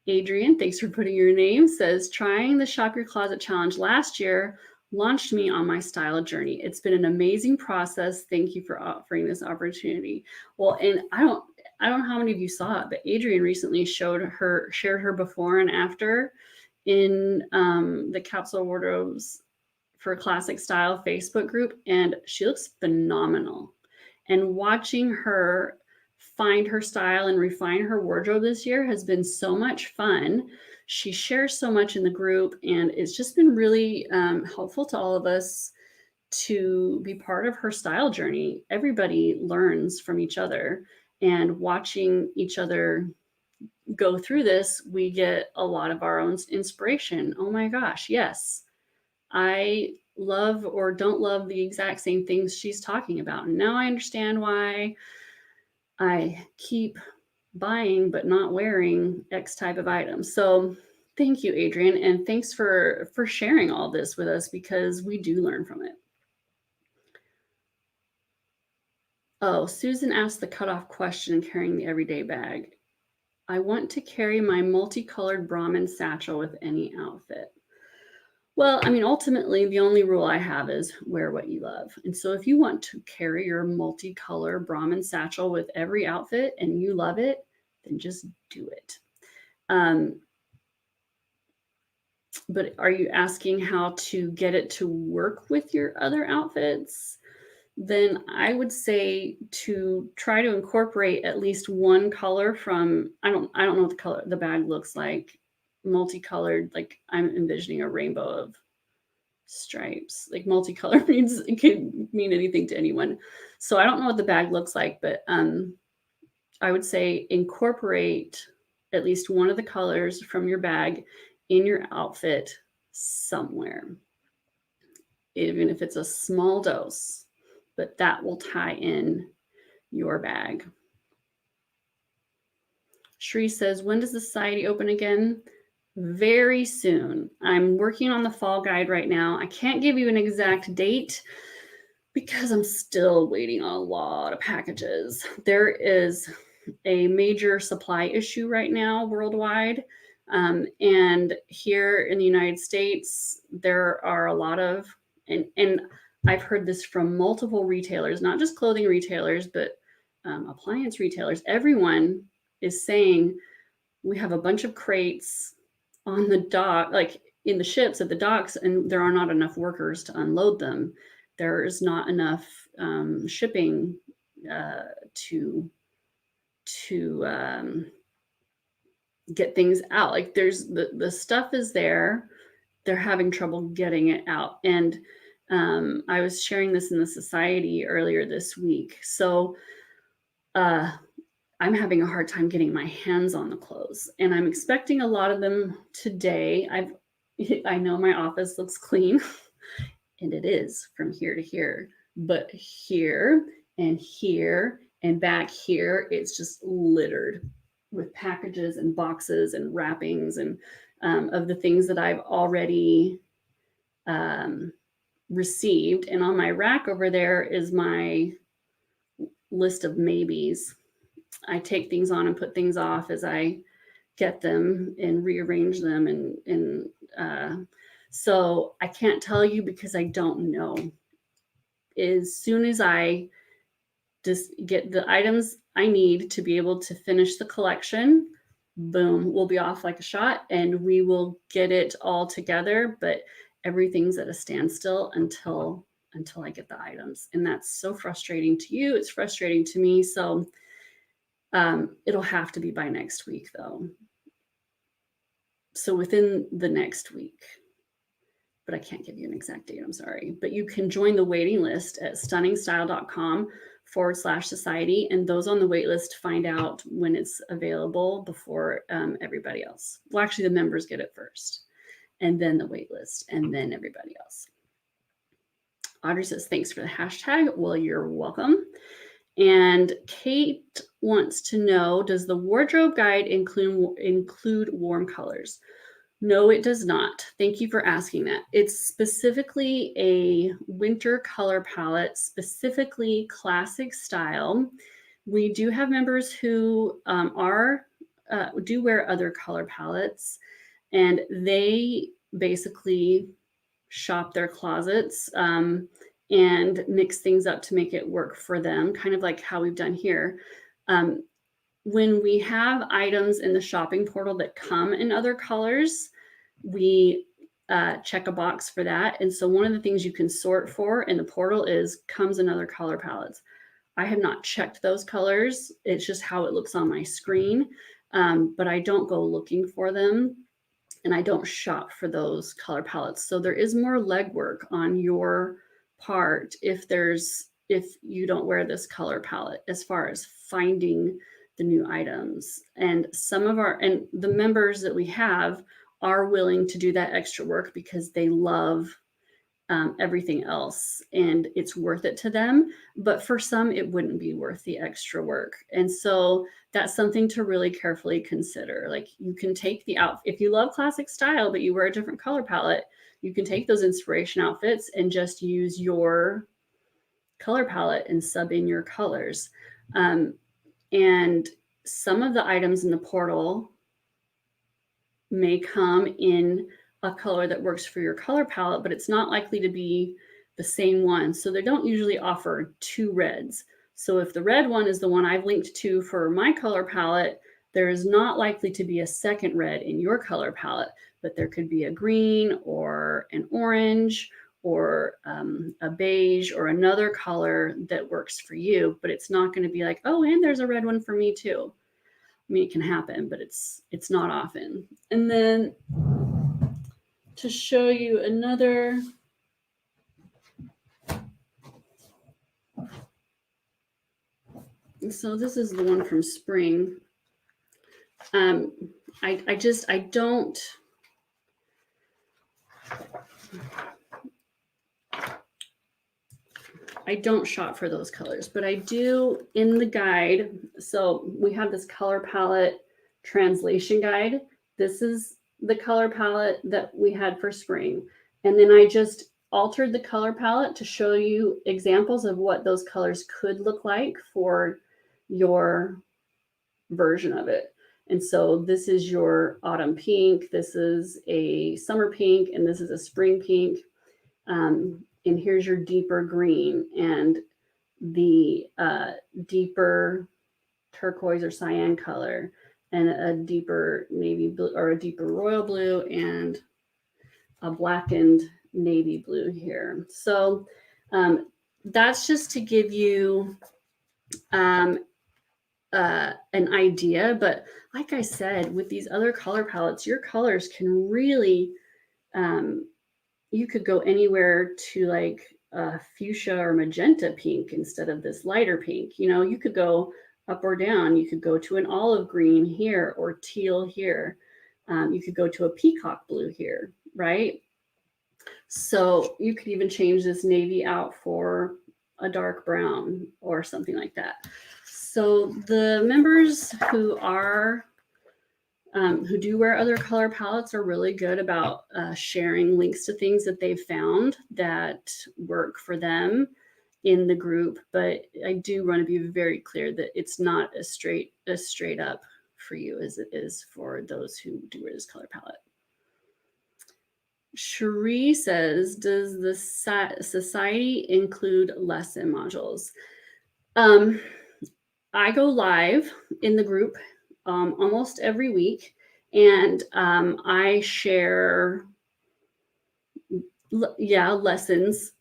Adrian, thanks for putting your name, says, trying the Shop Your Closet Challenge last year launched me on my style journey. It's been an amazing process. Thank you for offering this opportunity. Well, and I don't know how many of you saw it, but Adrian recently shared her before and after in the Capsule Wardrobes for Classic Style Facebook group, and she looks phenomenal. And watching her find her style and refine her wardrobe this year has been so much fun. She shares so much in the group, and it's just been really helpful to all of us to be part of her style journey. Everybody learns from each other, And watching each other go through this, we get a lot of our own inspiration. Oh my gosh, yes, I love or don't love the exact same things she's talking about. And now I understand why I keep buying but not wearing X type of items. So thank you, Adrian, and thanks for sharing all this with us, because we do learn from it. Oh, Susan asked the cutoff question, carrying the everyday bag. I want to carry my multicolored Brahmin satchel with any outfit. Well, I mean, ultimately, the only rule I have is wear what you love. And so if you want to carry your multicolor Brahmin satchel with every outfit and you love it, then just do it. But are you asking how to get it to work with your other outfits? Then I would say to try to incorporate at least one color from, I don't know what the color the bag looks like, multicolored, like I'm envisioning a rainbow of stripes. Like multicolor means, it could mean anything to anyone. So I don't know what the bag looks like, but I would say incorporate at least one of the colors from your bag in your outfit somewhere, even if it's a small dose, but that will tie in your bag. Shri says, when does the society open again? Very soon. I'm working on the fall guide right now. I can't give you an exact date because I'm still waiting on a lot of packages. There is a major supply issue right now worldwide. And here in the United States, there are a lot of, and I've heard this from multiple retailers, not just clothing retailers, but appliance retailers. Everyone is saying we have a bunch of crates on the dock, like in the ships at the docks, and there are not enough workers to unload them. There is not enough shipping to get things out. Like there's the stuff is there, they're having trouble getting it out. And I was sharing this in the society earlier this week. So I'm having a hard time getting my hands on the clothes, and I'm expecting a lot of them today. I know my office looks clean, and it is from here to here, but here and back here, it's just littered with packages and boxes and wrappings and of the things that I've already received. And on my rack over there is my list of maybes. I take things on and put things off as I get them and rearrange them. And so I can't tell you because I don't know. As soon as I just get the items I need to be able to finish the collection, boom, we'll be off like a shot and we will get it all together. But everything's at a standstill until I get the items. And that's so frustrating to you. It's frustrating to me. So it'll have to be by next week though. So within the next week, but I can't give you an exact date, I'm sorry. But you can join the waiting list at stunningstyle.com/society. And those on the wait list find out when it's available before everybody else. Well, actually the members get it first, and then the wait list, and then everybody else. Audrey says, thanks for the hashtag. Well, you're welcome. And Kate wants to know, does the wardrobe guide include warm colors? No, it does not. Thank you for asking that. It's specifically a winter color palette, specifically classic style. We do have members who do wear other color palettes, and they basically shop their closets and mix things up to make it work for them, kind of like how we've done here. When we have items in the shopping portal that come in other colors, we check a box for that. And so one of the things you can sort for in the portal is comes in other color palettes. I have not checked those colors. It's just how it looks on my screen, but I don't go looking for them. And I don't shop for those color palettes. So there is more legwork on your part if if you don't wear this color palette as far as finding the new items. And the members that we have are willing to do that extra work because they love everything else and it's worth it to them. But for some, it wouldn't be worth the extra work. And so that's something to really carefully consider. Like, you can take the outfit, if you love classic style, but you wear a different color palette, you can take those inspiration outfits and just use your color palette and sub in your colors. And some of the items in the portal may come in a color that works for your color palette, but it's not likely to be the same one. So they don't usually offer two reds. So if the red one is the one I've linked to for my color palette, there is not likely to be a second red in your color palette, but there could be a green or an orange or a beige or another color that works for you, but it's not going to be like, oh, and there's a red one for me too. I mean, it can happen, but it's not often. And then to show you another, so this is the one from spring. I don't shop for those colors, but I do in the guide. So we have this color palette translation guide. This is the color palette that we had for spring. And then I just altered the color palette to show you examples of what those colors could look like for your version of it. And so this is your autumn pink, this is a summer pink, and this is a spring pink. And here's your deeper green and the deeper turquoise or cyan color, and a deeper navy blue or a deeper royal blue, and a blackened navy blue here. So that's just to give you an idea. But like I said, with these other color palettes, your colors can really, you could go anywhere to like fuchsia or magenta pink instead of this lighter pink. You know, you could go up or down. You could go to an olive green here or teal here. You could go to a peacock blue here, right? So you could even change this navy out for a dark brown or something like that. So the members who do wear other color palettes are really good about sharing links to things that they've found that work for them in the group. But I do want to be very clear that it's not as straight up for you as it is for those who do wear this color palette. Cherie says, does the society include lesson modules? I go live in the group almost every week, and I share, lessons.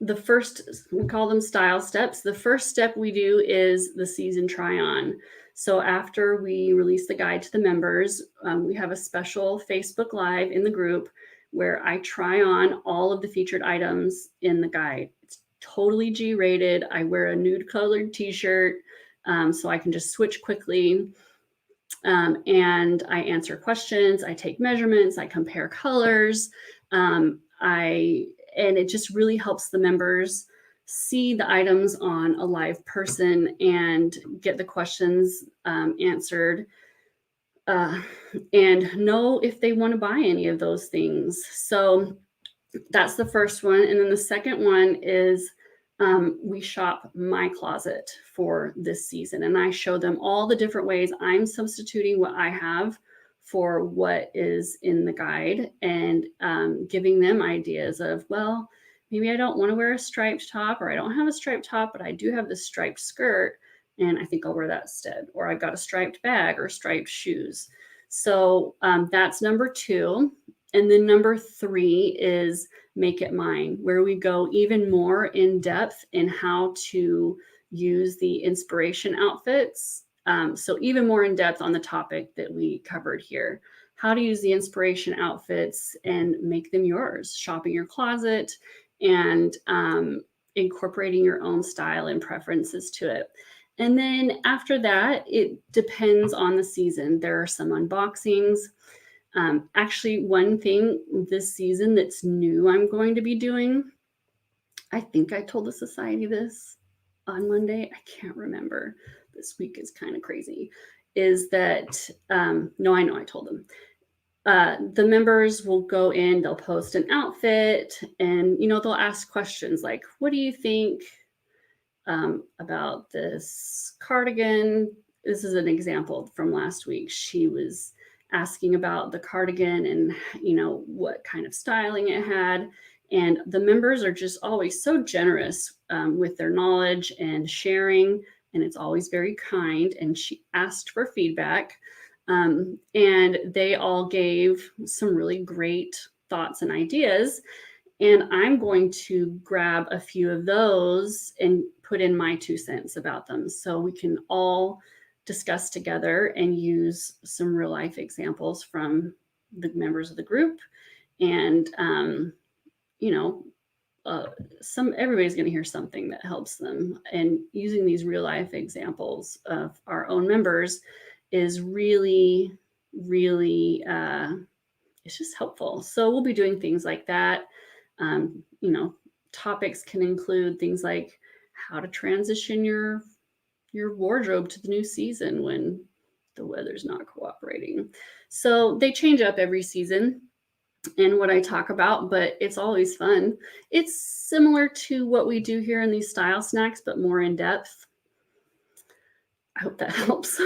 The first, we call them style steps. The first step we do is the season try on. So after we release the guide to the members, we have a special Facebook Live in the group where I try on all of the featured items in the guide. It's totally G-rated. I wear a nude colored t-shirt so I can just switch quickly. And I answer questions, I take measurements, I compare colors. And it just really helps the members see the items on a live person and get the questions answered and know if they want to buy any of those things. So that's the first one. And then the second one is we shop my closet for this season. And I show them all the different ways I'm substituting what I have for what is in the guide, and giving them ideas of, well, maybe I don't want to wear a striped top, or I don't have a striped top, but I do have this striped skirt, and I think I'll wear that instead. Or I got a striped bag or striped shoes. So that's number 2. And then number 3 is Make It Mine, where we go even more in depth in how to use the inspiration outfits. So even more in depth on the topic that we covered here, how to use the inspiration outfits and make them yours, shop in your closet, and incorporating your own style and preferences to it. And then after that, it depends on the season. There are some unboxings. Actually, one thing this season that's new I'm going to be doing, I think I told the society this on Monday. I can't remember. This week is kind of crazy. Is that, no, I know I told them. The members will go in, they'll post an outfit, and they'll ask questions like, what do you think about this cardigan? This is an example from last week. She was asking about the cardigan and what kind of styling it had. And the members are just always so generous with their knowledge and sharing, and it's always very kind. And she asked for feedback. And they all gave some really great thoughts and ideas. And I'm going to grab a few of those and put in my 2 cents about them so we can all discuss together and use some real life examples from the members of the group. And, everybody's going to hear something that helps them. And using these real life examples of our own members is really, really, it's just helpful. So we'll be doing things like that. Topics can include things like how to transition your wardrobe to the new season when the weather's not cooperating. So they change up every season and what I talk about, but it's always fun. It's similar to what we do here in these style snacks, but more in depth. I hope that helps.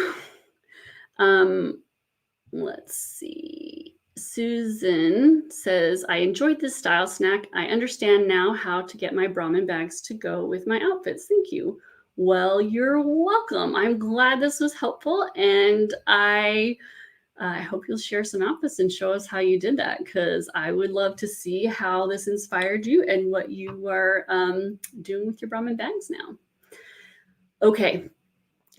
Let's see. Susan says, I enjoyed this style snack. I understand now how to get my Brahmin bags to go with my outfits. Thank you. Well, you're welcome. I'm glad this was helpful. And I hope you'll share some outfits and show us how you did that, because I would love to see how this inspired you and what you are doing with your Brahmin bags now. Okay.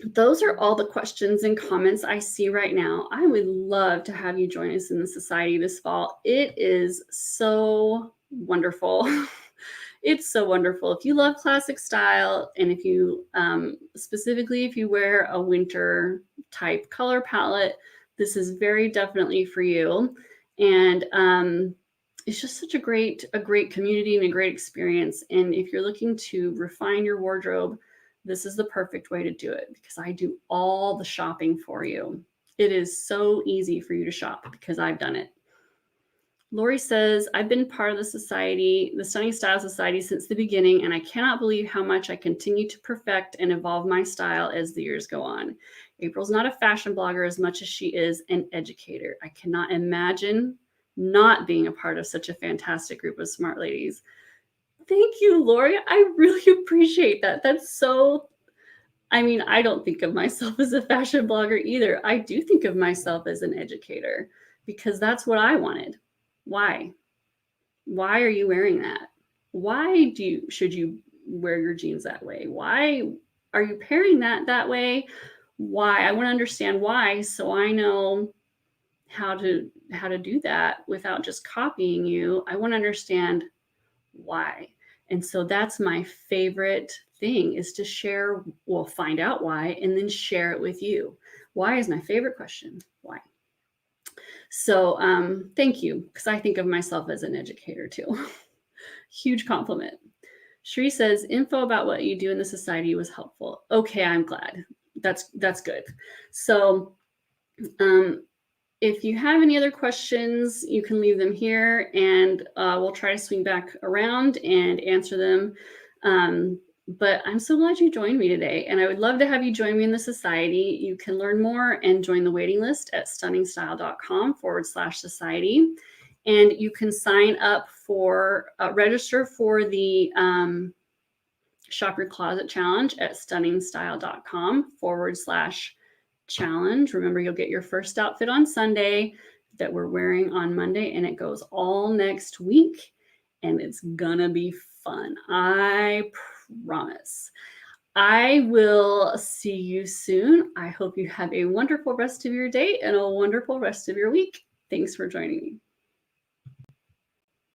Those are all the questions and comments I see right now. I would love to have you join us in the society this fall. It is so wonderful. It's so wonderful. If you love classic style, and if you, specifically, if you wear a winter type color palette, this is very definitely for you. And it's just such a great community and a great experience. And if you're looking to refine your wardrobe, this is the perfect way to do it, because I do all the shopping for you. It is so easy for you to shop because I've done it. Lori says, I've been part of the society, the Stunning Style Society, since the beginning, and I cannot believe how much I continue to perfect and evolve my style as the years go on. April's not a fashion blogger as much as she is an educator. I cannot imagine not being a part of such a fantastic group of smart ladies. Thank you, Lori. I really appreciate that. That's so, I don't think of myself as a fashion blogger either. I do think of myself as an educator because that's what I wanted. Why? Why are you wearing that? Why should you wear your jeans that way? Why are you pairing that way? Why? I want to understand why, so I know how to do that without just copying you. I want to understand why. And so that's my favorite thing, is to share, find out why, and then share it with you. Why is my favorite question. Why? So thank you, because I think of myself as an educator too. Huge compliment. Sheree says, info about what you do in the society was helpful. Okay, I'm glad. That's good. So if you have any other questions, you can leave them here, and we'll try to swing back around and answer them. But I'm so glad you joined me today, and I would love to have you join me in the society. You can learn more and join the waiting list at stunningstyle.com/society. And you can sign up for, register for the Shop Your Closet Challenge at stunningstyle.com/challenge. Remember, you'll get your first outfit on Sunday that we're wearing on Monday, and it goes all next week, and it's gonna be fun. I promise. I will see you soon. I hope you have a wonderful rest of your day and a wonderful rest of your week. Thanks for joining me.